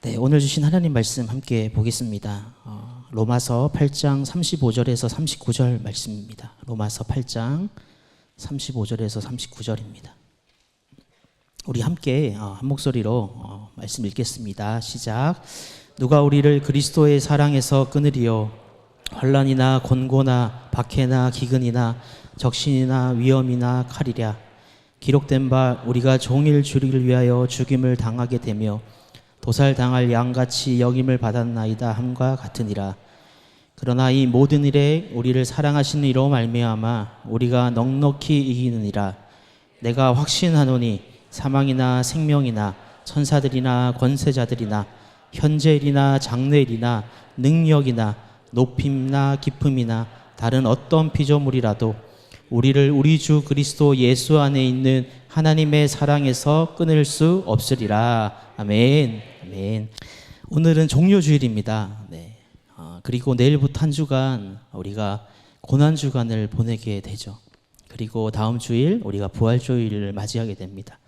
네, 오늘 주신 하나님 말씀 함께 보겠습니다. 로마서 8장 35절에서 39절 말씀입니다. 로마서 8장 35절에서 39절입니다. 우리 함께 한 목소리로 말씀 읽겠습니다. 시작. 누가 우리를 그리스도의 사랑에서 끊으리요? 환난이나 곤고나 박해나 기근이나 적신이나 위험이나 칼이랴. 기록된 바 우리가 종일 주를 위하여 죽임을 당하게 되며 도살당할 양같이 여김을 받았나이다 함과 같으니라. 그러나 이 모든 일에 우리를 사랑하시는 이로 말미암아 우리가 넉넉히 이기느니라. 내가 확신하노니 사망이나 생명이나 천사들이나 권세자들이나 현재일이나 장래일이나 능력이나 높임이나 깊음이나 다른 어떤 피조물이라도 우리를 우리 주 그리스도 예수 안에 있는 하나님의 사랑에서 끊을 수 없으리라. 아멘. 아멘. 오늘은 종료주일입니다. 네. 그리고 내일부터 한 주간 우리가 고난주간을 보내게 되죠. 그리고 다음 주일 우리가 부활주일을 맞이하게 됩니다.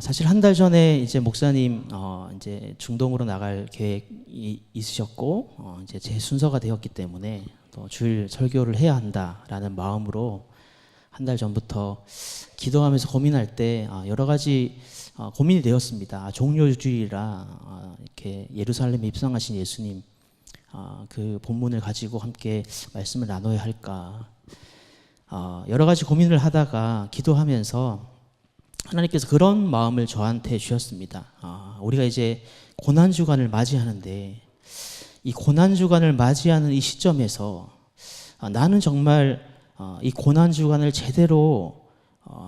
사실 한 달 전에 이제 목사님 이제 중동으로 나갈 계획이 있으셨고 이제 제 순서가 되었기 때문에 또 주일 설교를 해야 한다라는 마음으로 한 달 전부터 기도하면서 고민할 때 여러 가지 고민이 되었습니다. 종료주일이라 이렇게 예루살렘에 입성하신 예수님 그 본문을 가지고 함께 말씀을 나눠야 할까, 여러 가지 고민을 하다가 기도하면서 하나님께서 그런 마음을 저한테 주셨습니다. 우리가 이제 고난주간을 맞이하는데 이 고난주간을 맞이하는 이 시점에서 나는 정말 이 고난주간을 제대로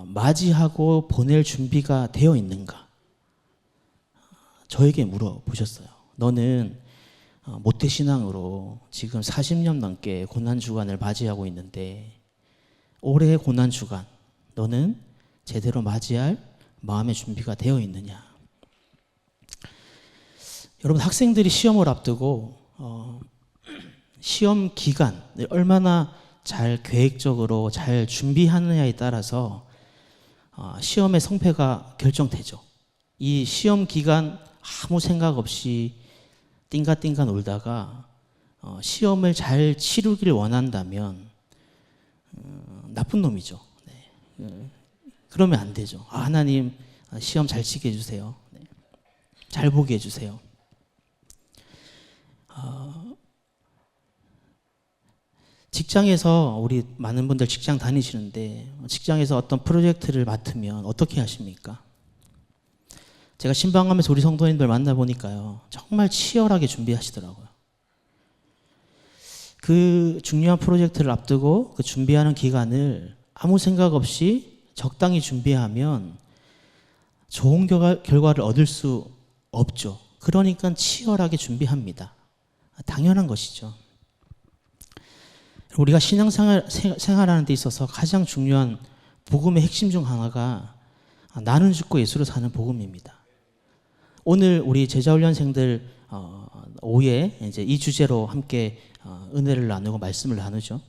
맞이하고 보낼 준비가 되어 있는가? 저에게 물어보셨어요. 너는 모태신앙으로 지금 40년 넘게 고난주간을 맞이하고 있는데 올해의 고난주간 너는 제대로 맞이할 마음의 준비가 되어 있느냐? 여러분, 학생들이 시험을 앞두고 시험 기간을 얼마나 잘 계획적으로 잘 준비하느냐에 따라서 시험의 성패가 결정되죠. 이 시험 기간 아무 생각 없이 띵가띵가 놀다가 시험을 잘 치르길 원한다면 나쁜 놈이죠. 네. 그러면 안 되죠. 하나님 시험 잘 치게 해주세요. 네. 잘 보게 해주세요. 직장에서 우리 많은 분들 직장 다니시는데 직장에서 어떤 프로젝트를 맡으면 어떻게 하십니까? 제가 신방하면서 우리 성도님들 만나보니까요, 정말 치열하게 준비하시더라고요. 그 중요한 프로젝트를 앞두고 그 준비하는 기간을 아무 생각 없이 적당히 준비하면 좋은 결과를 얻을 수 없죠. 그러니까 치열하게 준비합니다. 당연한 것이죠. 우리가 신앙생활하는 데 있어서 가장 중요한 복음의 핵심 중 하나가 나는 죽고 예수로 사는 복음입니다. 오늘 우리 제자훈련생들 오후에 이제 이 주제로 함께 은혜를 나누고 말씀을 나누죠.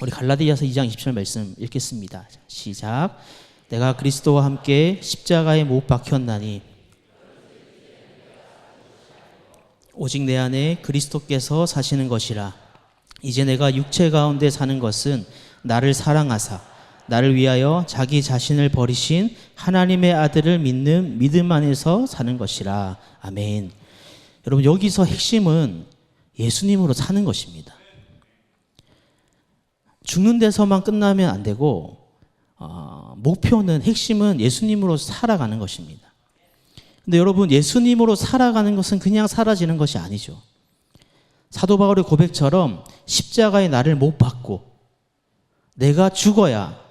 우리 갈라디아서 2장 20절 말씀 읽겠습니다. 시작. 내가 그리스도와 함께 십자가에 못 박혔나니 오직 내 안에 그리스도께서 사시는 것이라. 이제 내가 육체 가운데 사는 것은 나를 사랑하사 나를 위하여 자기 자신을 버리신 하나님의 아들을 믿는 믿음 안에서 사는 것이라. 아멘. 여러분, 여기서 핵심은 예수님으로 사는 것입니다. 죽는 데서만 끝나면 안 되고 목표는, 핵심은 예수님으로 살아가는 것입니다. 근데 여러분, 예수님으로 살아가는 것은 그냥 사라지는 것이 아니죠. 사도 바울의 고백처럼 십자가에 나를 못 박고 내가 죽어야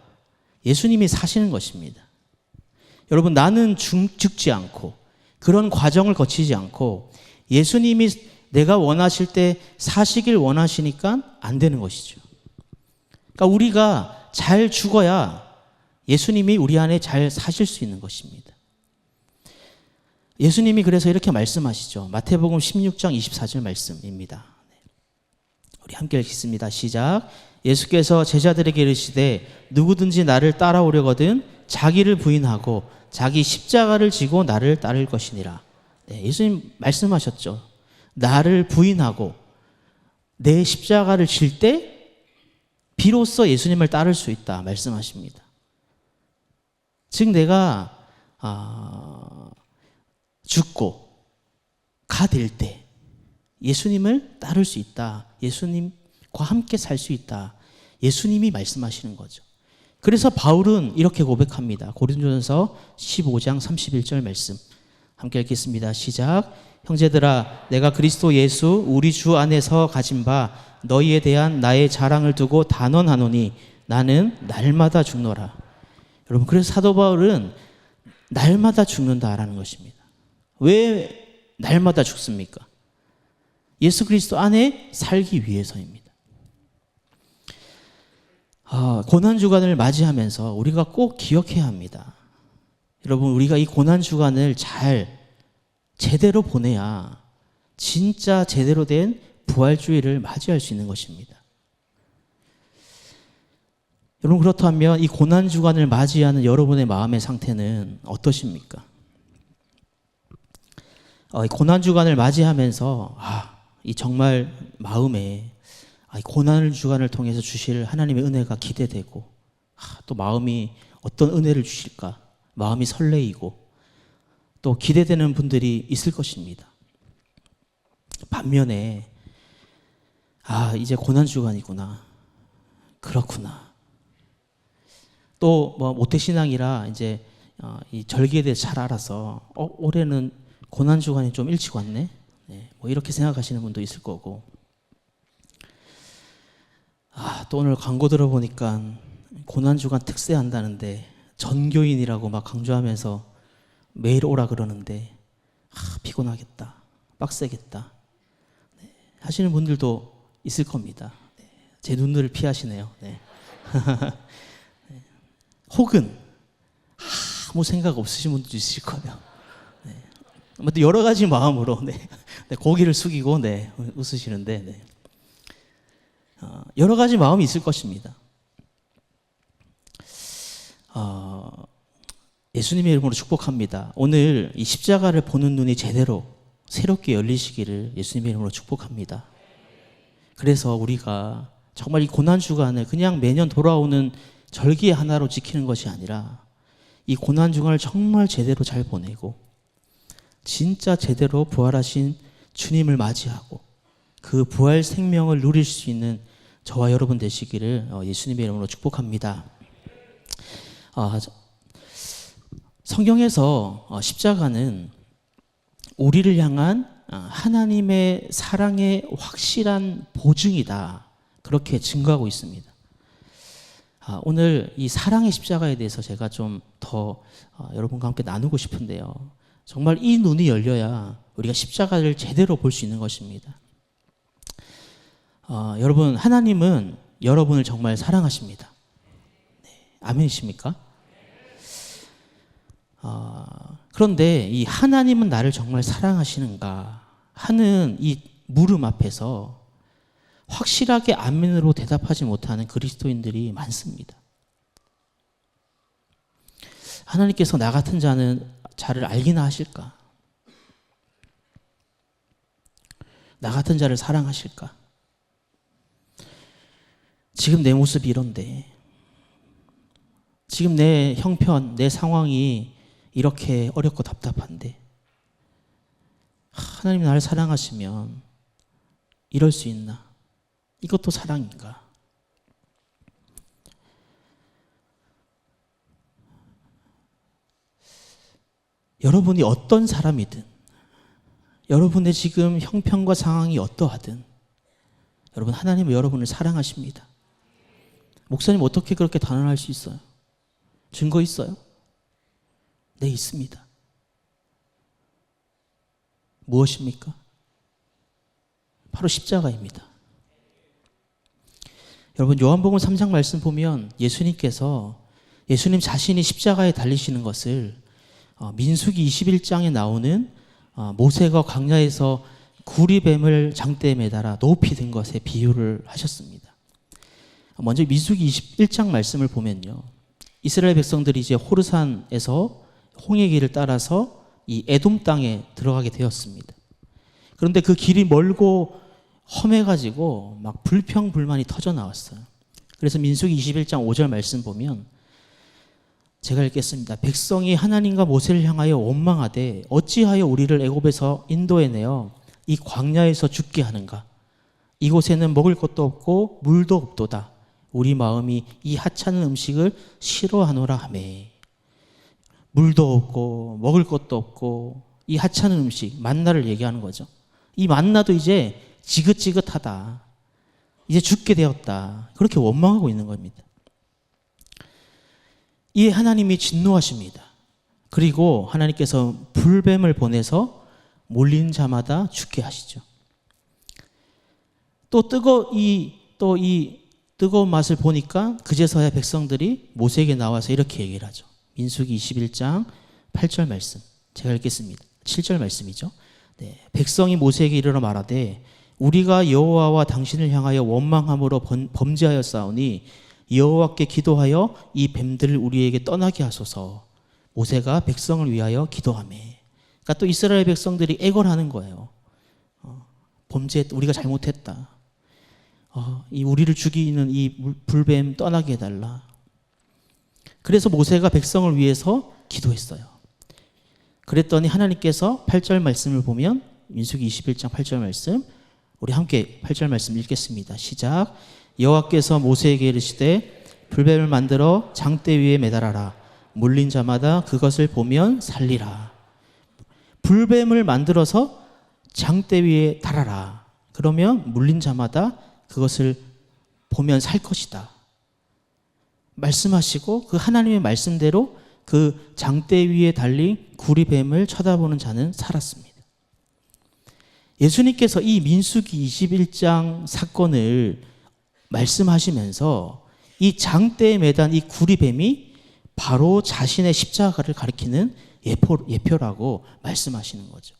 예수님이 사시는 것입니다. 여러분, 나는 죽지 않고 그런 과정을 거치지 않고 예수님이 내가 원하실 때 사시길 원하시니까 안 되는 것이죠. 그러니까 우리가 잘 죽어야 예수님이 우리 안에 잘 사실 수 있는 것입니다. 예수님이 그래서 이렇게 말씀하시죠. 마태복음 16장 24절 말씀입니다. 우리 함께 읽겠습니다. 시작. 예수께서 제자들에게 이르시되 누구든지 나를 따라오려거든 자기를 부인하고 자기 십자가를 지고 나를 따를 것이니라. 네, 예수님 말씀하셨죠. 나를 부인하고 내 십자가를 질 때 비로소 예수님을 따를 수 있다 말씀하십니다. 즉 내가 죽고 가될 때 예수님을 따를 수 있다. 예수님과 함께 살 수 있다. 예수님이 말씀하시는 거죠. 그래서 바울은 이렇게 고백합니다. 고린도전서 15장 31절 말씀 함께 읽겠습니다. 시작. 형제들아 내가 그리스도 예수 우리 주 안에서 가진 바 너희에 대한 나의 자랑을 두고 단언하노니 나는 날마다 죽노라. 여러분, 그래서 사도 바울은 날마다 죽는다라는 것입니다. 왜 날마다 죽습니까? 예수 그리스도 안에 살기 위해서입니다. 고난주간을 맞이하면서 우리가 꼭 기억해야 합니다. 여러분, 우리가 이 고난주간을 잘 제대로 보내야 진짜 제대로 된 부활주의를 맞이할 수 있는 것입니다. 여러분, 그렇다면 이 고난주간을 맞이하는 여러분의 마음의 상태는 어떠십니까? 이 고난주간을 맞이하면서 이 정말 마음에 이 고난주간을 통해서 주실 하나님의 은혜가 기대되고 또 마음이 어떤 은혜를 주실까 마음이 설레이고 또 기대되는 분들이 있을 것입니다. 반면에 이제 고난주간이구나, 그렇구나, 또 모태신앙이라 이제 이 절기에 대해서 잘 알아서 올해는 고난주간이 좀 일찍 왔네, 네, 이렇게 생각하시는 분도 있을 거고, 또 오늘 광고 들어보니까 고난주간 특세한다는데 전교인이라고 막 강조하면서 매일 오라 그러는데 피곤하겠다, 빡세겠다, 네, 하시는 분들도 있을 겁니다. 네, 제 눈을 피하시네요. 네. 네. 혹은 아무 생각 없으신 분도 있을 거예요. 네. 여러 가지 마음으로 네, 고개를 숙이고 웃으시는데 네. 여러 가지 마음이 있을 것입니다. 예수님의 이름으로 축복합니다. 오늘 이 십자가를 보는 눈이 제대로 새롭게 열리시기를 예수님의 이름으로 축복합니다. 그래서 우리가 정말 이 고난주간을 그냥 매년 돌아오는 절기 하나로 지키는 것이 아니라 이 고난주간을 정말 제대로 잘 보내고 진짜 제대로 부활하신 주님을 맞이하고 그 부활 생명을 누릴 수 있는 저와 여러분 되시기를 예수님의 이름으로 축복합니다. 성경에서 십자가는 우리를 향한 하나님의 사랑의 확실한 보증이다, 그렇게 증거하고 있습니다. 오늘 이 사랑의 십자가에 대해서 제가 좀 더 여러분과 함께 나누고 싶은데요. 정말 이 눈이 열려야 우리가 십자가를 제대로 볼 수 있는 것입니다. 여러분, 하나님은 여러분을 정말 사랑하십니다. 네, 아멘이십니까? 그런데 이 하나님은 나를 정말 사랑하시는가 하는 이 물음 앞에서 확실하게 아멘으로 대답하지 못하는 그리스도인들이 많습니다. 하나님께서 나 같은 자를 알기나 하실까? 나 같은 자를 사랑하실까? 지금 내 모습이 이런데, 지금 내 형편, 내 상황이 이렇게 어렵고 답답한데 하나님이 나를 사랑하시면 이럴 수 있나? 이것도 사랑인가? 여러분이 어떤 사람이든, 여러분의 지금 형편과 상황이 어떠하든 여러분, 하나님은 여러분을 사랑하십니다. 목사님, 어떻게 그렇게 단언할 수 있어요? 증거 있어요? 네, 있습니다. 무엇입니까? 바로 십자가입니다. 여러분, 요한복음 3장 말씀 보면 예수님 자신이 십자가에 달리시는 것을 민수기 21장에 나오는 모세가 광야에서 구리뱀을 장대에 매달아 높이 든 것에 비유를 하셨습니다. 먼저 민수기 21장 말씀을 보면요, 이스라엘 백성들이 이제 호르산에서 홍해 길을 따라서 이 에돔 땅에 들어가게 되었습니다. 그런데 그 길이 멀고 험해가지고 막 불평불만이 터져 나왔어요. 그래서 민수기 21장 5절 말씀 보면 제가 읽겠습니다. 백성이 하나님과 모세를 향하여 원망하되 어찌하여 우리를 애굽에서 인도해내어 이 광야에서 죽게 하는가? 이곳에는 먹을 것도 없고 물도 없도다. 우리 마음이 이 하찮은 음식을 싫어하노라 하매. 물도 없고 먹을 것도 없고 이 하찮은 음식, 만나를 얘기하는 거죠. 이 만나도 이제 지긋지긋하다. 이제 죽게 되었다. 그렇게 원망하고 있는 겁니다. 이에 하나님이 진노하십니다. 그리고 하나님께서 불뱀을 보내서 몰린 자마다 죽게 하시죠. 또 이 뜨거운 맛을 보니까 그제서야 백성들이 모세에게 나와서 이렇게 얘기를 하죠. 민수기 21장 8절 말씀. 제가 읽겠습니다. 7절 말씀이죠. 네. 백성이 모세에게 이르러 말하되 우리가 여호와와 당신을 향하여 원망함으로 범죄하였사오니 여호와께 기도하여 이 뱀들을 우리에게 떠나게 하소서. 모세가 백성을 위하여 기도하매. 그러니까 또 이스라엘 백성들이 애걸하는 거예요. 우리가 잘못했다. 이 우리를 죽이는 이 불뱀 떠나게 해달라. 그래서 모세가 백성을 위해서 기도했어요. 그랬더니 하나님께서 8절 말씀을 보면 민수기 21장 8절 말씀, 우리 함께 8절 말씀 읽겠습니다. 시작. 여호와께서 모세에게 이르시되 불뱀을 만들어 장대 위에 매달아라. 물린 자마다 그것을 보면 살리라. 불뱀을 만들어서 장대 위에 달아라. 그러면 물린 자마다 그것을 보면 살 것이다. 말씀하시고 그 하나님의 말씀대로 그 장대 위에 달린 구리뱀을 쳐다보는 자는 살았습니다. 예수님께서 이 민수기 21장 사건을 말씀하시면서 이 장대에 매단 이 구리뱀이 바로 자신의 십자가를 가리키는 예표라고 말씀하시는 거죠.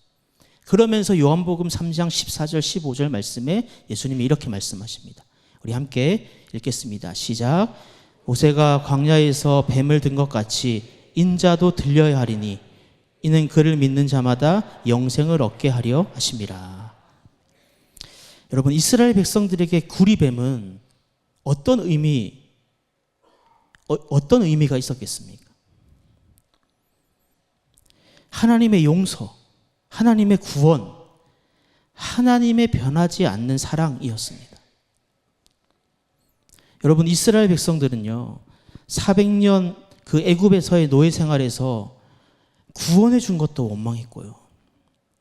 그러면서 요한복음 3장 14절 15절 말씀에 예수님이 이렇게 말씀하십니다. 우리 함께 읽겠습니다. 시작. 모세가 광야에서 뱀을 든 것 같이 인자도 들려야 하리니 이는 그를 믿는 자마다 영생을 얻게 하려 하심이라. 여러분, 이스라엘 백성들에게 구리뱀은 어떤 의미가 있었겠습니까? 하나님의 용서, 하나님의 구원, 하나님의 변하지 않는 사랑이었습니다. 여러분, 이스라엘 백성들은요 400년 그 애굽에서의 노예 생활에서 구원해 준 것도 원망했고요,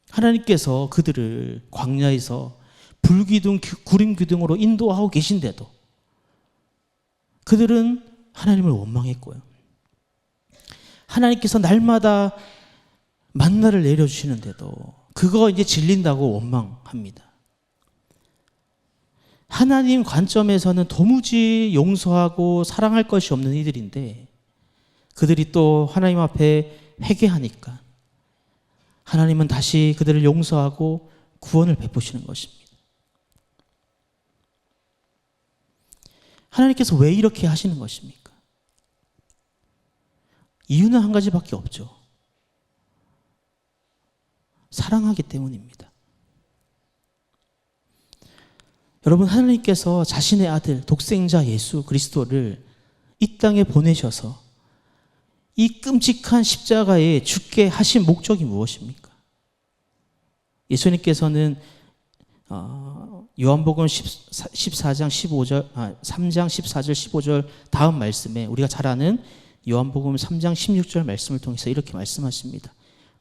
하나님께서 그들을 광야에서 불기둥 구림 기둥으로 인도하고 계신데도 그들은 하나님을 원망했고요, 하나님께서 날마다 만나를 내려주시는데도 그거 이제 질린다고 원망합니다. 하나님 관점에서는 도무지 용서하고 사랑할 것이 없는 이들인데 그들이 또 하나님 앞에 회개하니까 하나님은 다시 그들을 용서하고 구원을 베푸시는 것입니다. 하나님께서 왜 이렇게 하시는 것입니까? 이유는 한 가지밖에 없죠. 사랑하기 때문입니다. 여러분, 하나님께서 자신의 아들 독생자 예수 그리스도를 이 땅에 보내셔서 이 끔찍한 십자가에 죽게 하신 목적이 무엇입니까? 예수님께서는 요한복음 3장 14절 15절 다음 말씀에 우리가 잘 아는 요한복음 3장 16절 말씀을 통해서 이렇게 말씀하십니다.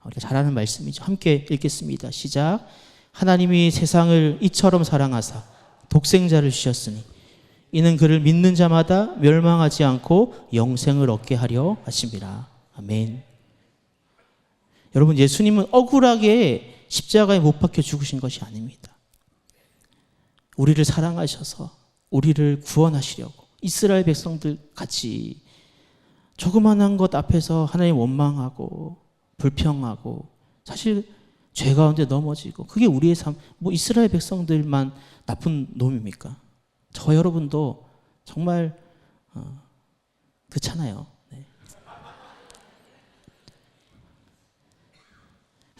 우리가 잘 아는 말씀이죠. 함께 읽겠습니다. 시작. 하나님이 세상을 이처럼 사랑하사 독생자를 주셨으니 이는 그를 믿는 자마다 멸망하지 않고 영생을 얻게 하려 하심이라. 아멘. 여러분, 예수님은 억울하게 십자가에 못 박혀 죽으신 것이 아닙니다. 우리를 사랑하셔서 우리를 구원하시려고 이스라엘 백성들 같이 조그만한 것 앞에서 하나님 원망하고 불평하고 사실 죄 가운데 넘어지고 그게 우리의 삶, 뭐 이스라엘 백성들만 나쁜 놈입니까? 저 여러분도 정말 그렇잖아요. 네.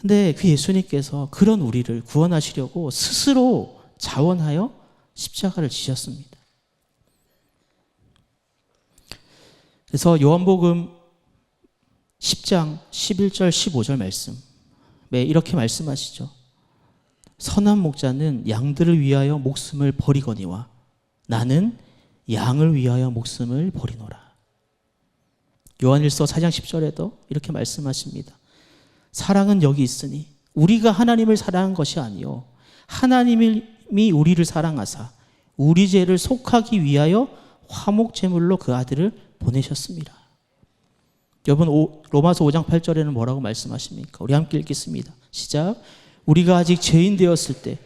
근데 그 예수님께서 그런 우리를 구원하시려고 스스로 자원하여 십자가를 지셨습니다. 그래서 요한복음 10장 11절 15절 말씀 이렇게 말씀하시죠. 선한 목자는 양들을 위하여 목숨을 버리거니와 나는 양을 위하여 목숨을 버리노라. 요한일서 4장 10절에도 이렇게 말씀하십니다. 사랑은 여기 있으니 우리가 하나님을 사랑한 것이 아니요 하나님이 우리를 사랑하사 우리 죄를 속하기 위하여 화목제물로 그 아들을 보내셨습니다. 여러분 로마서 5장 8절에는 뭐라고 말씀하십니까? 우리 함께 읽겠습니다. 시작. 우리가 아직 죄인 되었을 때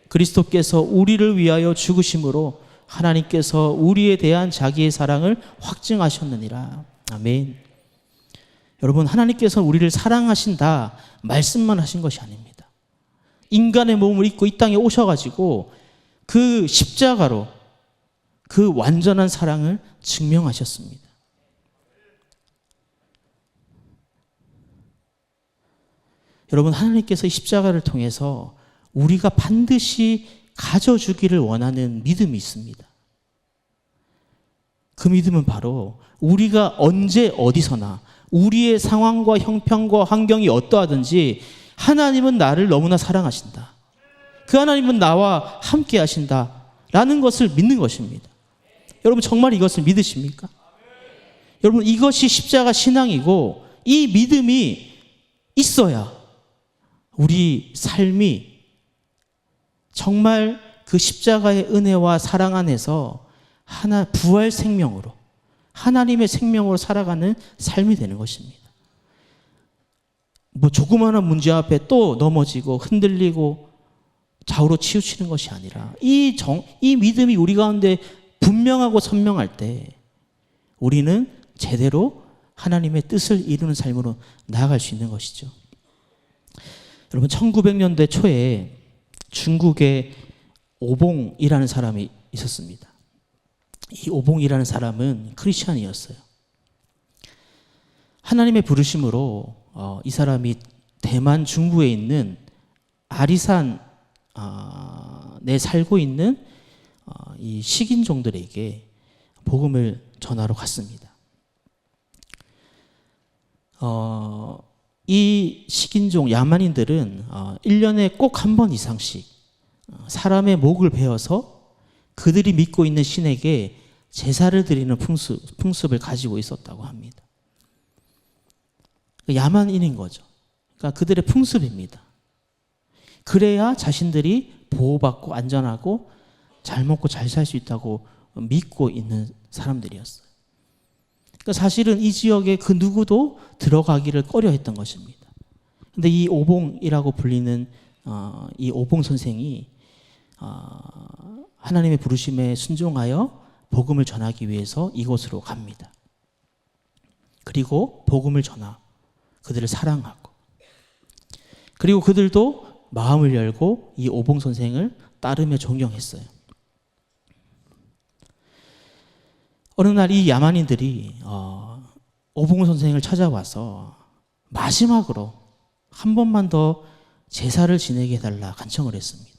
그리스도께서 우리를 위하여 죽으심으로 하나님께서 우리에 대한 자기의 사랑을 확증하셨느니라. 아멘. 여러분 하나님께서 우리를 사랑하신다 말씀만 하신 것이 아닙니다. 인간의 몸을 입고 이 땅에 오셔가지고 그 십자가로 그 완전한 사랑을 증명하셨습니다. 여러분 하나님께서 이 십자가를 통해서 우리가 반드시 가져주기를 원하는 믿음이 있습니다. 그 믿음은 바로 우리가 언제 어디서나 우리의 상황과 형편과 환경이 어떠하든지 하나님은 나를 너무나 사랑하신다. 그 하나님은 나와 함께 하신다 라는 것을 믿는 것입니다. 여러분 정말 이것을 믿으십니까? 여러분 이것이 십자가 신앙이고 이 믿음이 있어야 우리 삶이 정말 그 십자가의 은혜와 사랑 안에서 부활 생명으로 하나님의 생명으로 살아가는 삶이 되는 것입니다. 조그마한 문제 앞에 또 넘어지고 흔들리고 좌우로 치우치는 것이 아니라 이 믿음이 우리 가운데 분명하고 선명할 때 우리는 제대로 하나님의 뜻을 이루는 삶으로 나아갈 수 있는 것이죠. 여러분 1900년대 초에 중국에 오봉이라는 사람이 있었습니다. 이 오봉이라는 사람은 크리스찬이었어요. 하나님의 부르심으로 이 사람이 대만 중부에 있는 아리산에 살고 있는 이 식인종들에게 복음을 전하러 갔습니다. 이 식인종 야만인들은 1년에 꼭 한 번 이상씩 사람의 목을 베어서 그들이 믿고 있는 신에게 제사를 드리는 풍습을 가지고 있었다고 합니다. 야만인인 거죠. 그러니까 그들의 풍습입니다. 그래야 자신들이 보호받고 안전하고 잘 먹고 잘 살 수 있다고 믿고 있는 사람들이었어요. 그러니까 사실은 이 지역에 그 누구도 들어가기를 꺼려했던 것입니다. 그런데 이 오봉이라고 불리는 이 오봉 선생이 하나님의 부르심에 순종하여 복음을 전하기 위해서 이곳으로 갑니다. 그리고 복음을 전하 그들을 사랑하고 그리고 그들도 마음을 열고 이 오봉 선생을 따르며 존경했어요. 어느 날 이 야만인들이 오봉 선생을 찾아와서 마지막으로 한 번만 더 제사를 지내게 해달라 간청을 했습니다.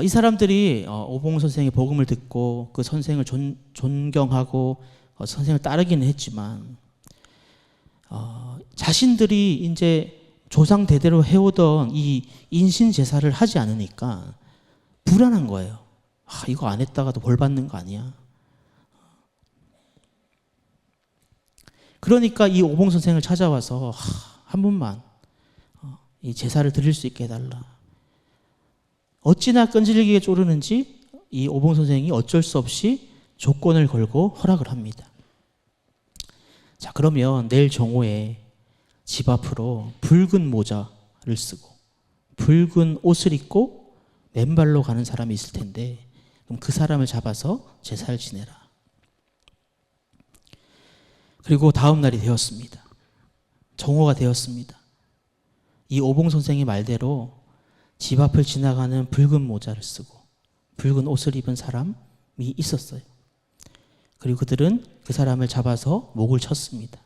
이 사람들이 오봉 선생의 복음을 듣고 그 선생을 존경하고 선생을 따르기는 했지만 자신들이 이제 조상 대대로 해오던 이 인신 제사를 하지 않으니까 불안한 거예요. 이거 안 했다가도 벌 받는 거 아니야? 그러니까 이 오봉 선생을 찾아와서 한 번만 이 제사를 드릴 수 있게 해달라. 어찌나 끈질기게 쪼르는지 이 오봉 선생이 어쩔 수 없이 조건을 걸고 허락을 합니다. 자, 그러면 내일 정오에 집 앞으로 붉은 모자를 쓰고 붉은 옷을 입고 맨발로 가는 사람이 있을 텐데 그럼 그 사람을 잡아서 제사를 지내라. 그리고 다음 날이 되었습니다. 정오가 되었습니다. 이 오봉 선생의 말대로 집 앞을 지나가는 붉은 모자를 쓰고 붉은 옷을 입은 사람이 있었어요. 그리고 그들은 그 사람을 잡아서 목을 쳤습니다.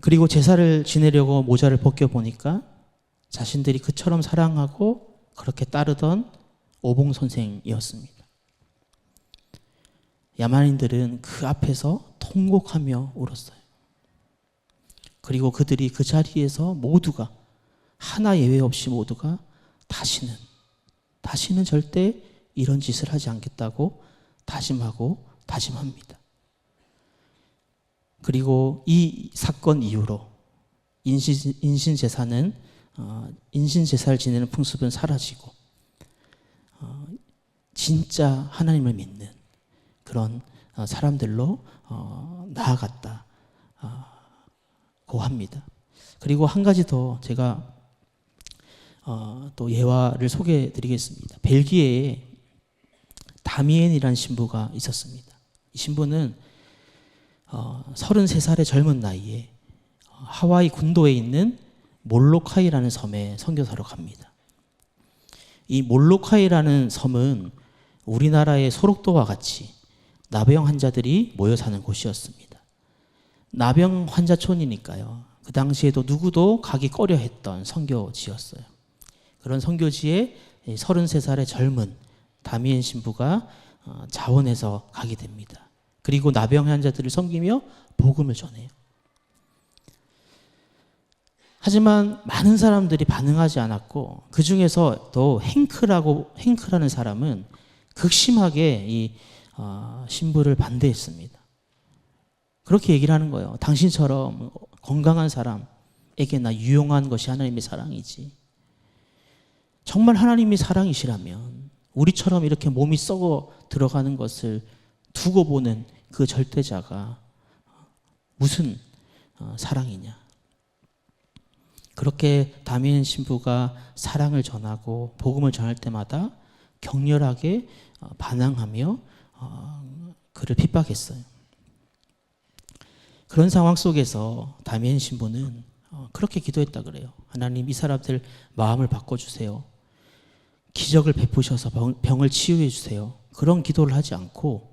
그리고 제사를 지내려고 모자를 벗겨보니까 자신들이 그처럼 사랑하고 그렇게 따르던 오봉 선생이었습니다. 야만인들은 그 앞에서 통곡하며 울었어요. 그리고 그들이 그 자리에서 모두가 하나 예외 없이 모두가 다시는 절대 이런 짓을 하지 않겠다고 다짐하고 다짐합니다. 그리고 이 사건 이후로 인신제사를 지내는 풍습은 사라지고 진짜 하나님을 믿는 그런 사람들로 나아갔다고 합니다. 그리고 한 가지 더 제가 또 예화를 소개해 드리겠습니다. 벨기에에 다미엔이라는 신부가 있었습니다. 이 신부는 33살의 젊은 나이에 하와이 군도에 있는 몰로카이라는 섬에 선교사로 갑니다. 이 몰로카이라는 섬은 우리나라의 소록도와 같이 나병 환자들이 모여 사는 곳이었습니다. 나병 환자촌이니까요. 그 당시에도 누구도 가기 꺼려했던 선교지였어요. 그런 선교지에 33살의 젊은 다미엔 신부가 자원해서 가게 됩니다. 그리고 나병 환자들을 섬기며 복음을 전해요. 하지만 많은 사람들이 반응하지 않았고 그 중에서 또 행크라는 사람은 극심하게 이 신부를 반대했습니다. 그렇게 얘기를 하는 거예요. 당신처럼 건강한 사람에게나 유용한 것이 하나님의 사랑이지. 정말 하나님이 사랑이시라면 우리처럼 이렇게 몸이 썩어 들어가는 것을 두고 보는 그 절대자가 무슨 사랑이냐. 그렇게 다미엔 신부가 사랑을 전하고 복음을 전할 때마다 격렬하게 반항하며 그를 핍박했어요. 그런 상황 속에서 다미엔 신부는 그렇게 기도했다 그래요. 하나님, 이 사람들 마음을 바꿔주세요. 기적을 베푸셔서 병을 치유해 주세요. 그런 기도를 하지 않고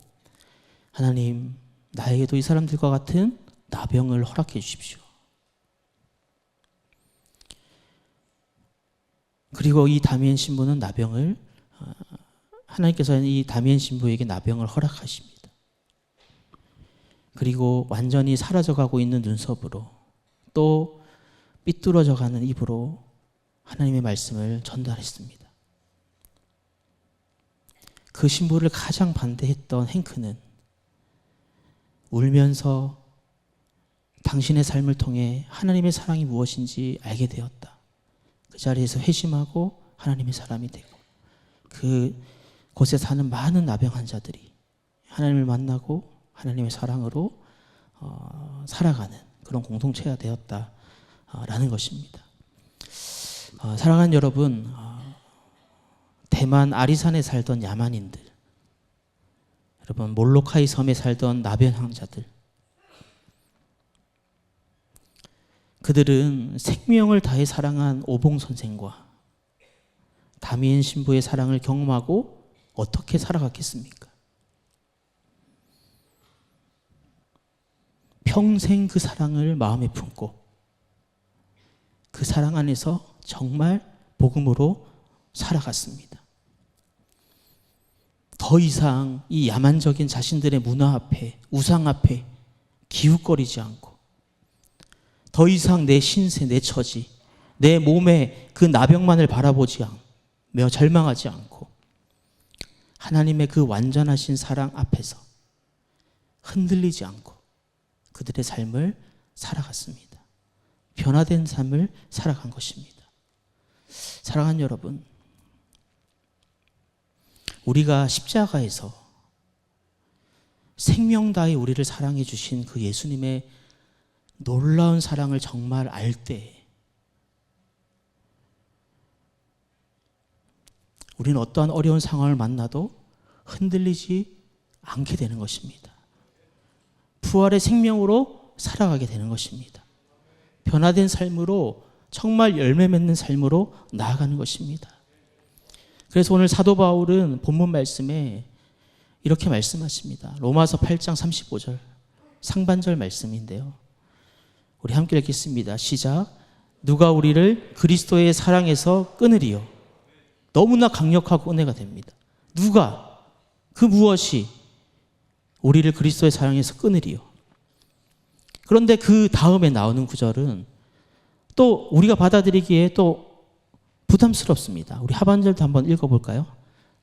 하나님, 나에게도 이 사람들과 같은 나병을 허락해 주십시오. 그리고 이 다미엔 신부는 하나님께서는 이 다미엔 신부에게 나병을 허락하십니다. 그리고 완전히 사라져가고 있는 눈썹으로 또 삐뚤어져가는 입으로 하나님의 말씀을 전달했습니다. 그 신부를 가장 반대했던 행크는 울면서 당신의 삶을 통해 하나님의 사랑이 무엇인지 알게 되었다. 그 자리에서 회심하고 하나님의 사람이 되고 그 곳에 사는 많은 나병 환자들이 하나님을 만나고 하나님의 사랑으로 살아가는 그런 공동체가 되었다라는 것입니다. 사랑하는 여러분, 대만 아리산에 살던 야만인들, 여러분 몰로카이 섬에 살던 나병 환자들, 그들은 생명을 다해 사랑한 오봉 선생과 다미엔 신부의 사랑을 경험하고 어떻게 살아갔겠습니까? 평생 그 사랑을 마음에 품고 그 사랑 안에서 정말 복음으로 살아갔습니다. 더 이상 이 야만적인 자신들의 문화 앞에, 우상 앞에 기웃거리지 않고 더 이상 내 신세, 내 처지, 내 몸의 그 나병만을 바라보지 않으며 절망하지 않고 하나님의 그 완전하신 사랑 앞에서 흔들리지 않고 그들의 삶을 살아갔습니다. 변화된 삶을 살아간 것입니다. 사랑하는 여러분, 우리가 십자가에서 생명 다해 우리를 사랑해 주신 그 예수님의 놀라운 사랑을 정말 알 때 우리는 어떠한 어려운 상황을 만나도 흔들리지 않게 되는 것입니다. 부활의 생명으로 살아가게 되는 것입니다. 변화된 삶으로 정말 열매 맺는 삶으로 나아가는 것입니다. 그래서 오늘 사도 바울은 본문 말씀에 이렇게 말씀하십니다. 로마서 8장 35절 상반절 말씀인데요. 우리 함께 읽겠습니다. 시작. 누가 우리를 그리스도의 사랑에서 끊으리요. 너무나 강력하고 은혜가 됩니다. 누가, 그 무엇이 우리를 그리스도의 사랑에서 끊으리요. 그런데 그 다음에 나오는 구절은 또 우리가 받아들이기에 또 부담스럽습니다. 우리 하반절도 한번 읽어볼까요?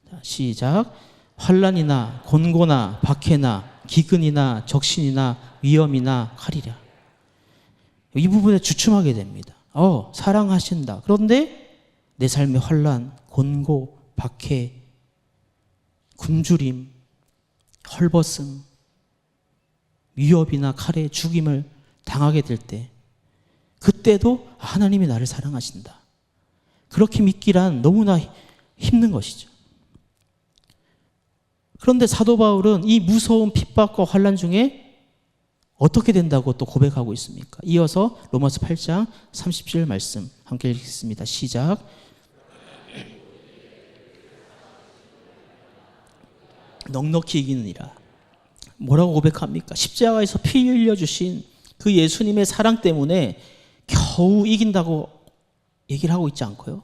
자, 시작. 환난이나 곤고나 박해나 기근이나 적신이나 위험이나 칼이랴. 이 부분에 주춤하게 됩니다. 사랑하신다. 그런데 내 삶의 환난, 곤고, 박해, 굶주림, 헐벗음, 위협이나 칼에 죽임을 당하게 될 때, 그때도 하나님이 나를 사랑하신다. 그렇게 믿기란 너무나 힘든 것이죠. 그런데 사도 바울은 이 무서운 핍박과 환난 중에 어떻게 된다고 또 고백하고 있습니까? 이어서 로마서 8장 30절 말씀 함께 읽겠습니다. 시작. 넉넉히 이기느니라. 뭐라고 고백합니까? 십자가에서 피 흘려주신 그 예수님의 사랑 때문에 겨우 이긴다고 얘기를 하고 있지 않고요.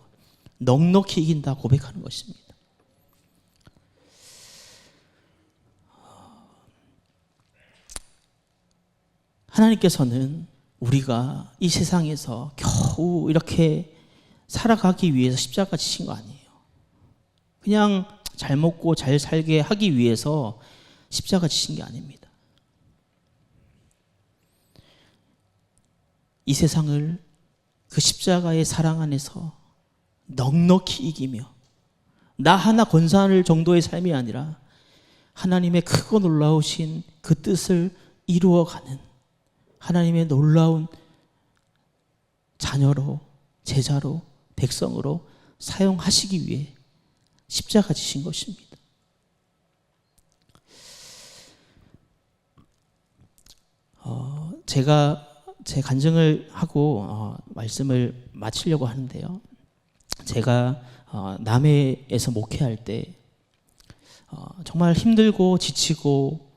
넉넉히 이긴다 고백하는 것입니다. 하나님께서는 우리가 이 세상에서 겨우 이렇게 살아가기 위해서 십자가 지신 거 아니에요. 그냥 잘 먹고 잘 살게 하기 위해서 십자가 지신 게 아닙니다. 이 세상을 그 십자가의 사랑 안에서 넉넉히 이기며 나 하나 권사할 정도의 삶이 아니라 하나님의 크고 놀라우신 그 뜻을 이루어가는 하나님의 놀라운 자녀로, 제자로, 백성으로 사용하시기 위해 십자가 지신 것입니다. 제가 제 간증을 하고 말씀을 마치려고 하는데요. 제가 남해에서 목회할 때 정말 힘들고 지치고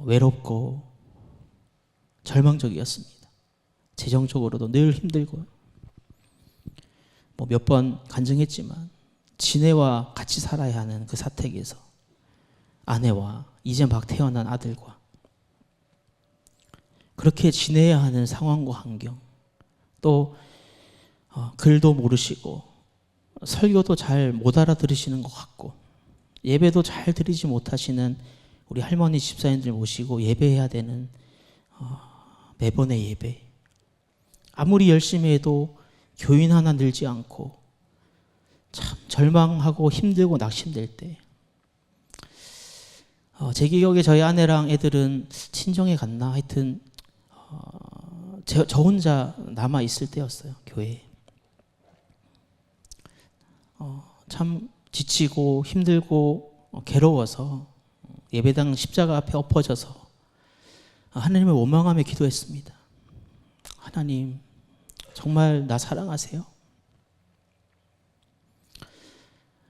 외롭고 절망적이었습니다. 재정적으로도 늘 힘들고요. 몇 번 간증했지만 지네와 같이 살아야 하는 그 사택에서 아내와 이제 막 태어난 아들과 그렇게 지내야 하는 상황과 환경, 또 글도 모르시고 설교도 잘 못 알아들으시는 것 같고 예배도 잘 드리지 못하시는 우리 할머니 집사님들 모시고 예배해야 되는 매번의 예배, 아무리 열심히 해도 교인 하나 늘지 않고 참 절망하고 힘들고 낙심될 때 제 기억에 저희 아내랑 애들은 친정에 갔나 하여튼 저 혼자 남아 있을 때였어요. 교회에. 참 지치고 힘들고 괴로워서 예배당 십자가 앞에 엎어져서 하나님을 원망하며 기도했습니다. 하나님, 정말 나 사랑하세요?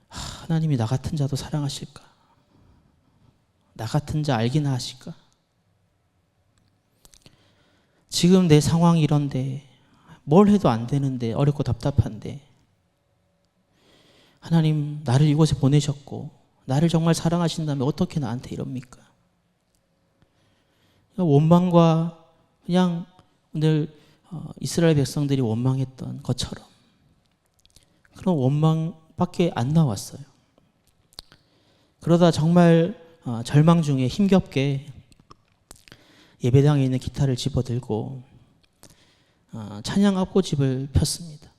하나님이 나 같은 자도 사랑하실까? 나 같은 자 알기나 하실까? 지금 내 상황이 이런데 뭘 해도 안 되는데 어렵고 답답한데 하나님 나를 이곳에 보내셨고 나를 정말 사랑하신다면 어떻게 나한테 이럽니까? 원망과 그냥 오늘 이스라엘 백성들이 원망했던 것처럼 그런 원망밖에 안 나왔어요. 그러다 정말 절망 중에 힘겹게 예배당에 있는 기타를 집어들고 찬양 앞고집을 폈습니다.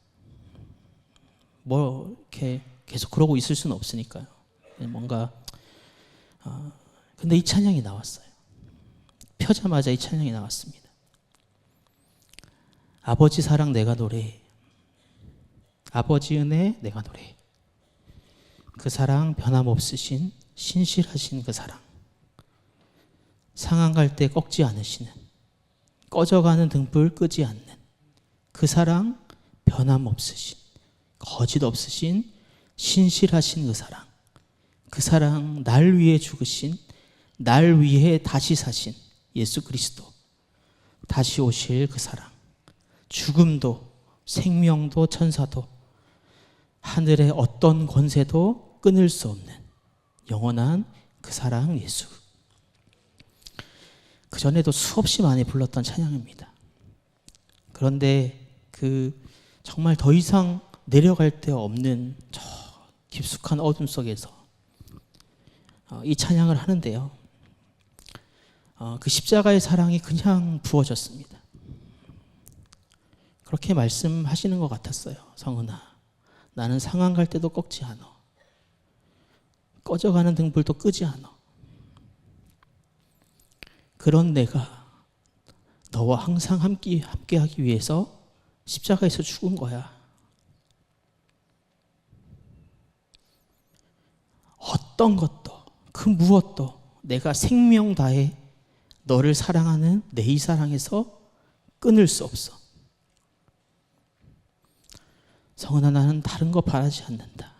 이렇게 계속 그러고 있을 수는 없으니까요. 뭔가 근데 이 찬양이 나왔어요. 펴자마자 이 찬양이 나왔습니다. 아버지 사랑 내가 노래해. 아버지 은혜 내가 노래해. 그 사랑 변함없으신 신실하신 그 사랑. 상한 갈 때 꺾지 않으시는, 꺼져가는 등불 끄지 않는 그 사랑, 변함없으신, 거짓 없으신 신실하신 그 사랑. 그 사랑, 날 위해 죽으신, 날 위해 다시 사신 예수 그리스도, 다시 오실 그 사랑. 죽음도 생명도 천사도 하늘의 어떤 권세도 끊을 수 없는 영원한 그 사랑 예수. 그전에도 수없이 많이 불렀던 찬양입니다. 그런데 그 정말 더 이상 내려갈 데 없는 저 깊숙한 어둠 속에서 이 찬양을 하는데요. 그 십자가의 사랑이 그냥 부어졌습니다. 그렇게 말씀하시는 것 같았어요. 성은아, 나는 상한 갈 때도 꺾지 않아. 꺼져가는 등불도 끄지 않아. 그런 내가 너와 항상 함께하기 위해서 십자가에서 죽은 거야. 어떤 것도 그 무엇도 내가 생명 다해 너를 사랑하는 내 이 사랑에서 끊을 수 없어. 성은아, 나는 다른 거 바라지 않는다.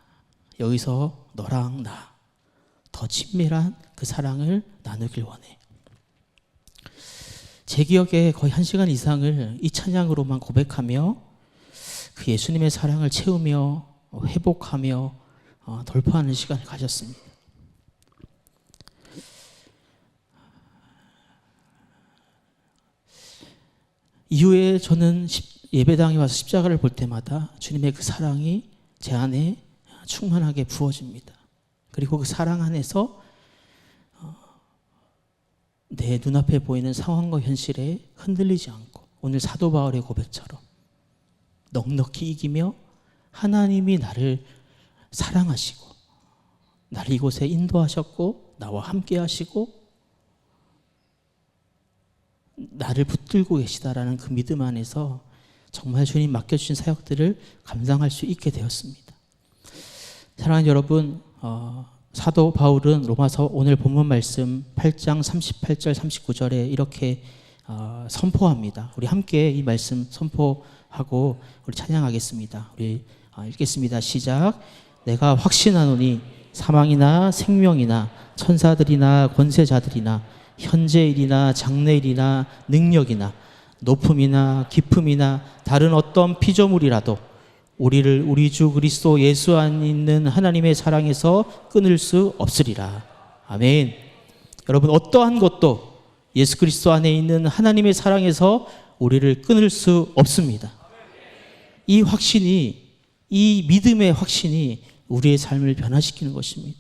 여기서 너랑 나 더 친밀한 그 사랑을 나누길 원해. 제 기억에 거의 1시간 이상을 이 찬양으로만 고백하며 그 예수님의 사랑을 채우며 회복하며 돌파하는 시간을 가졌습니다. 이후에 저는 예배당에 와서 십자가를 볼 때마다 주님의 그 사랑이 제 안에 충만하게 부어집니다. 그리고 그 사랑 안에서 내 눈앞에 보이는 상황과 현실에 흔들리지 않고 오늘 사도 바울의 고백처럼 넉넉히 이기며 하나님이 나를 사랑하시고 나를 이곳에 인도하셨고 나와 함께 하시고 나를 붙들고 계시다라는 그 믿음 안에서 정말 주님 맡겨주신 사역들을 감당할 수 있게 되었습니다. 사랑하는 여러분, 사도 바울은 로마서 오늘 본문 말씀 8장 38절 39절에 이렇게 선포합니다. 우리 함께 이 말씀 선포하고 우리 찬양하겠습니다. 우리 읽겠습니다. 시작. 내가 확신하노니 사망이나 생명이나 천사들이나 권세자들이나 현재일이나 장래일이나 능력이나 높음이나 깊음이나 다른 어떤 피조물이라도 우리를 우리 주 그리스도 예수 안에 있는 하나님의 사랑에서 끊을 수 없으리라. 아멘. 여러분, 어떠한 것도 예수 그리스도 안에 있는 하나님의 사랑에서 우리를 끊을 수 없습니다. 이 확신이, 이 믿음의 확신이 우리의 삶을 변화시키는 것입니다.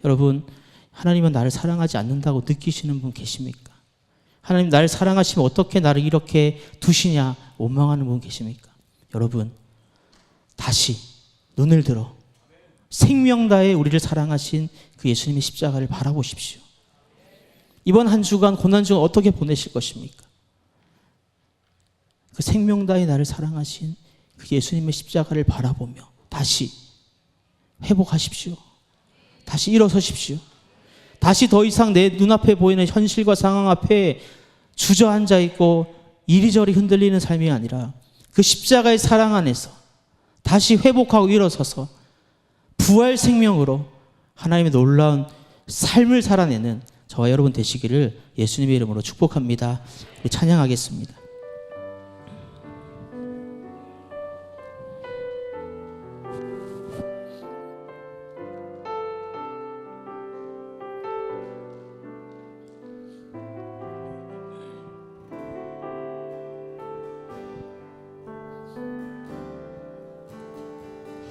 여러분, 하나님은 나를 사랑하지 않는다고 느끼시는 분 계십니까? 하나님 나를 사랑하시면 어떻게 나를 이렇게 두시냐 원망하는 분 계십니까? 여러분, 다시 눈을 들어 생명 다해 우리를 사랑하신 그 예수님의 십자가를 바라보십시오. 이번 한 주간 고난 중 어떻게 보내실 것입니까? 그 생명 다해 나를 사랑하신 그 예수님의 십자가를 바라보며 다시 회복하십시오. 다시 일어서십시오. 다시 더 이상 내 눈앞에 보이는 현실과 상황 앞에 주저앉아 있고 이리저리 흔들리는 삶이 아니라 그 십자가의 사랑 안에서 다시 회복하고 일어서서 부활 생명으로 하나님의 놀라운 삶을 살아내는 저와 여러분 되시기를 예수님의 이름으로 축복합니다. 우리 찬양하겠습니다.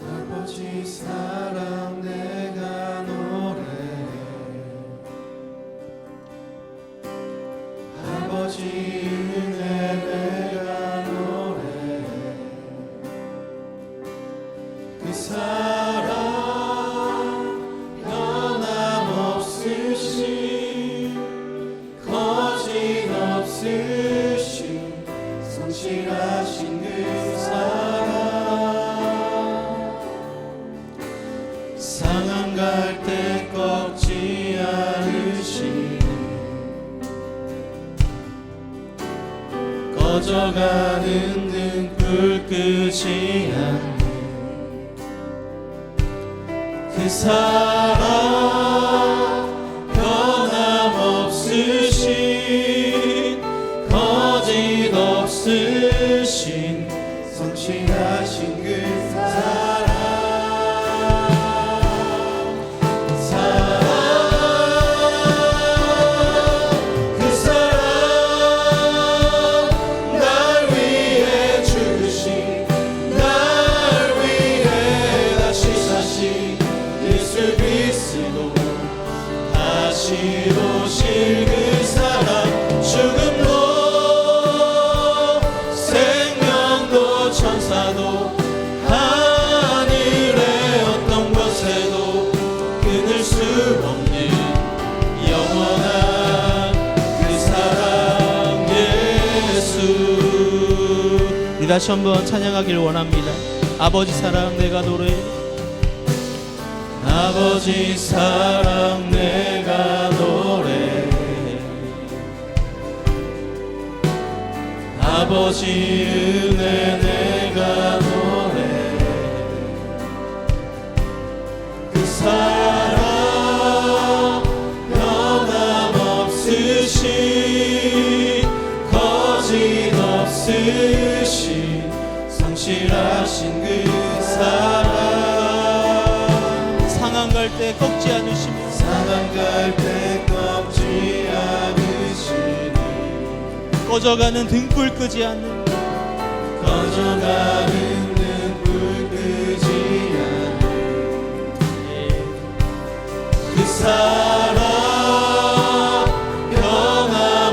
아버지 사랑 내가 노래해 아버지 은혜 내가 노래해 그 사랑 변함없으신 거짓없으신 성실하신 그 사랑 상한 갈 때 꺾지 않으시는 꺼져가는 등불 끄지 않는 그 사랑 변함없으신 거짓없으신 다시 한번 찬양하길 원합니다. 아버지 사랑 내가 노래해. 아버지 사랑 내가 노래해. 아버지 은혜 내가 노래해. 그 사랑 변함없으신 거짓 없으신 성실하신 그 사랑. 상한 갈 때 꺾지 않으시며 상한 갈 때 꺾지 않으시니 꺼져가는 등불 끄지 않는 꺼져가는 등불 끄지 않는 그 사랑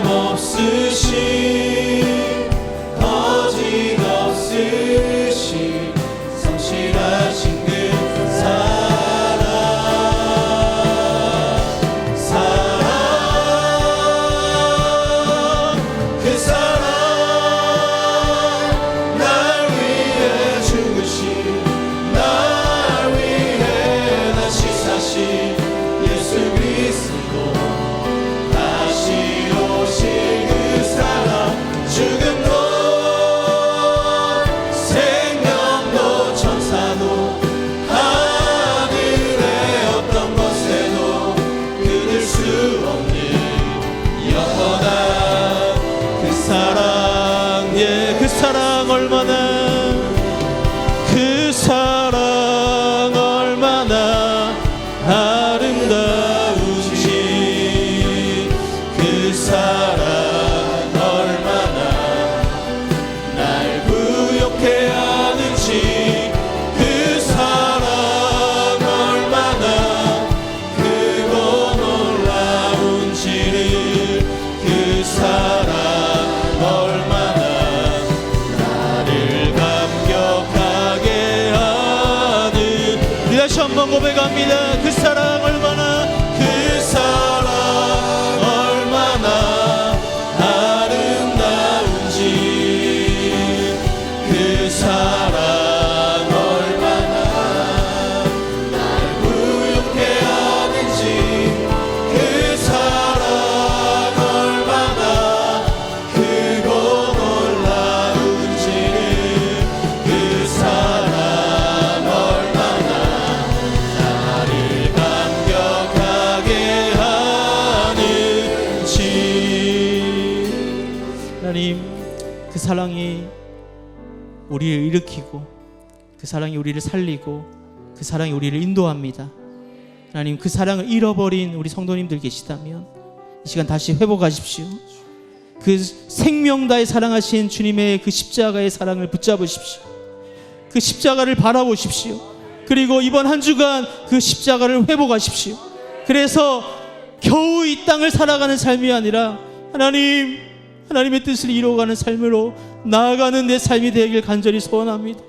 변함없으신 거짓 없으신 성실하신 그 사랑. 그 사랑 날 위해 죽으신 날 위해 다시 사신 예수 그리스도 다시 오실 그 사랑. 죽음도 생명도 천사도 하늘의 어떤 것에도 끊을 수 없는 영원한 그 사랑. 예, 그 사랑 얼마나 그 사랑 얼마나 아름다운지 그 사랑 얼마나 날 부욕해 하는지 그 사랑 얼마나 크고 놀라운지를 그 사랑 얼마나 나를 감격하게 하는. 우리 다시 한번 고백합니다. 그 사랑 얼마나 그 사랑 얼마나 아름다운지 그 사랑 얼마나 날 부욕해 하는지 그 사랑 얼마나 크고 놀라운지를 그 사랑 얼마나 나를 감격하게 하는지. 하나님, 그 사랑이 우리를 일으키고 그 사랑이 우리를 살리고 그 사랑이 우리를 인도합니다. 하나님, 그 사랑을 잃어버린 우리 성도님들 계시다면 이 시간 다시 회복하십시오. 그 생명 다해 사랑하신 주님의 그 십자가의 사랑을 붙잡으십시오. 그 십자가를 바라보십시오. 그리고 이번 한 주간 그 십자가를 회복하십시오. 그래서 겨우 이 땅을 살아가는 삶이 아니라 하나님의 뜻을 이루어가는 삶으로 나아가는 내 삶이 되길 간절히 소원합니다.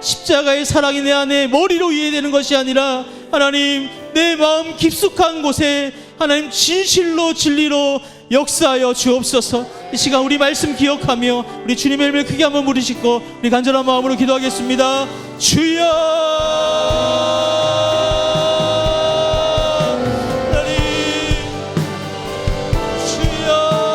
십자가의 사랑이 내 안에 머리로 이해되는 것이 아니라 하나님, 내 마음 깊숙한 곳에 하나님 진실로 진리로 역사하여 주옵소서. 이 시간 우리 말씀 기억하며 우리 주님의 이름을 크게 한번 부르시고 우리 간절한 마음으로 기도하겠습니다. 주여, 주여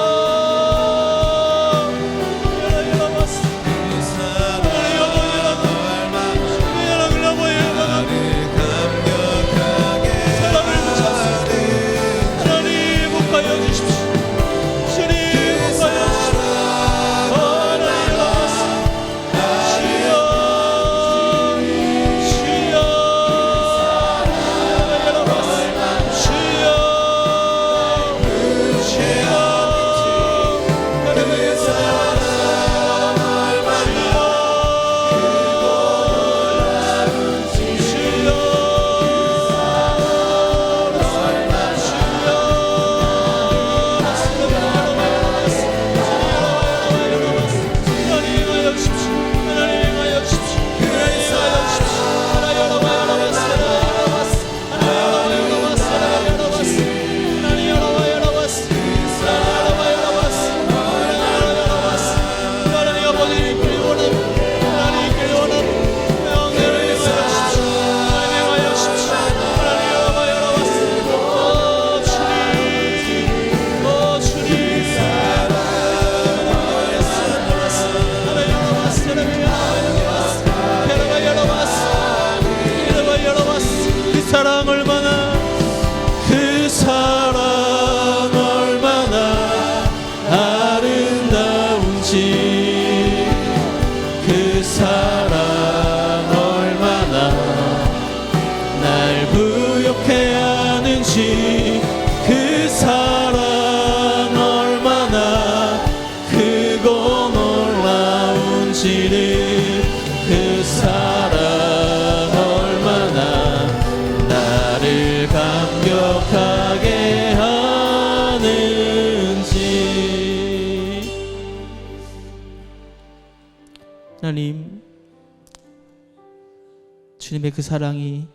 주님의 그 사랑이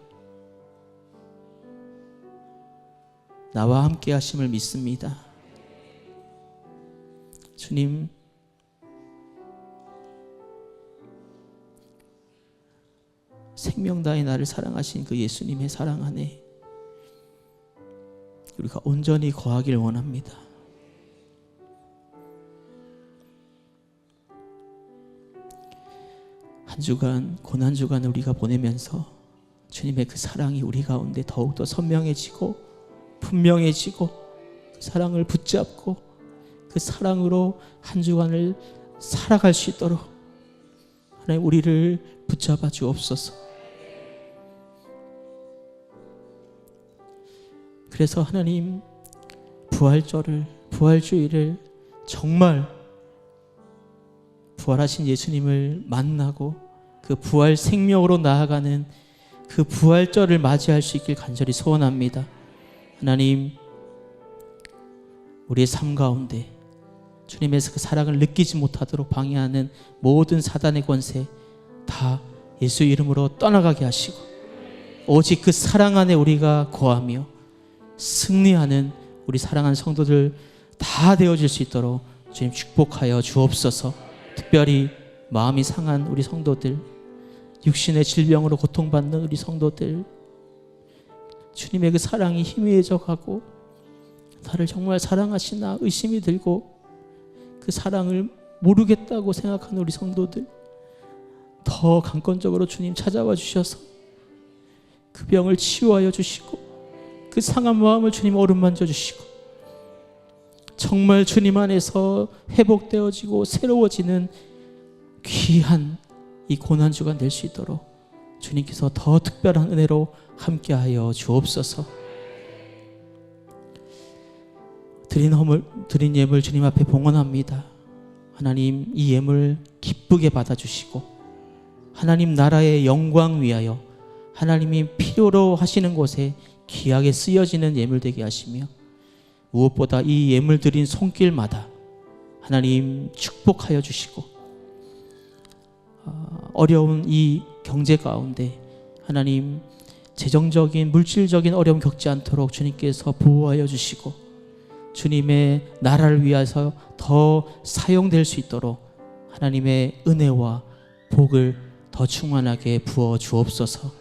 나와 함께 하심을 믿습니다. 주님, 생명 다해 나를 사랑하신 그 예수님의 사랑 안에 우리가 온전히 거하길 원합니다. 한 주간, 고난 주간을 우리가 보내면서 주님의 그 사랑이 우리 가운데 더욱더 선명해지고 분명해지고 그 사랑을 붙잡고 그 사랑으로 한 주간을 살아갈 수 있도록 하나님 우리를 붙잡아 주옵소서. 그래서 하나님 부활주의를 정말 부활하신 예수님을 만나고 그 부활 생명으로 나아가는 그 부활절을 맞이할 수 있길 간절히 소원합니다. 하나님, 우리의 삶 가운데 주님의 그 사랑을 느끼지 못하도록 방해하는 모든 사단의 권세 다 예수 이름으로 떠나가게 하시고 오직 그 사랑 안에 우리가 거하며 승리하는 우리 사랑하는 성도들 다 되어질 수 있도록 주님 축복하여 주옵소서. 특별히 마음이 상한 우리 성도들, 육신의 질병으로 고통받는 우리 성도들, 주님의 그 사랑이 희미해져 가고 나를 정말 사랑하시나 의심이 들고 그 사랑을 모르겠다고 생각하는 우리 성도들 더 강권적으로 주님 찾아와 주셔서 그 병을 치유하여 주시고 그 상한 마음을 주님 어루만져 주시고 정말 주님 안에서 회복되어지고 새로워지는 귀한 이 고난주가 될 수 있도록 주님께서 더 특별한 은혜로 함께하여 주옵소서. 드린 예물 주님 앞에 봉헌합니다. 하나님, 이 예물 기쁘게 받아주시고 하나님 나라의 영광 위하여 하나님이 필요로 하시는 곳에 귀하게 쓰여지는 예물 되게 하시며 무엇보다 이 예물 드린 손길마다 하나님 축복하여 주시고 어려운 이 경제 가운데 하나님 재정적인 물질적인 어려움 겪지 않도록 주님께서 보호하여 주시고 주님의 나라를 위해서 더 사용될 수 있도록 하나님의 은혜와 복을 더 충만하게 부어 주옵소서.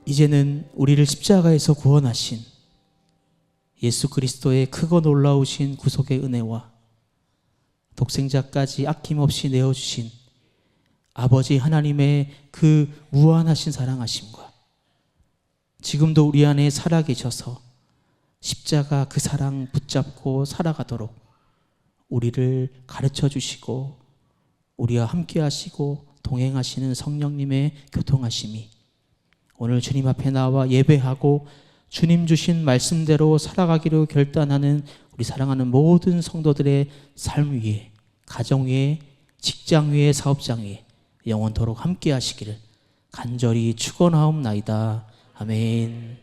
이제는 우리를 십자가에서 구원하신 예수 그리스도의 크고 놀라우신 구속의 은혜와 독생자까지 아낌없이 내어주신 아버지 하나님의 그 무한하신 사랑하심과 지금도 우리 안에 살아계셔서 십자가 그 사랑 붙잡고 살아가도록 우리를 가르쳐 주시고 우리와 함께 하시고 동행하시는 성령님의 교통하심이 오늘 주님 앞에 나와 예배하고 주님 주신 말씀대로 살아가기로 결단하는 우리 사랑하는 모든 성도들의 삶 위에, 가정 위에, 직장 위에, 사업장 위에 영원토록 함께 하시기를 간절히 축원하옵나이다. 아멘.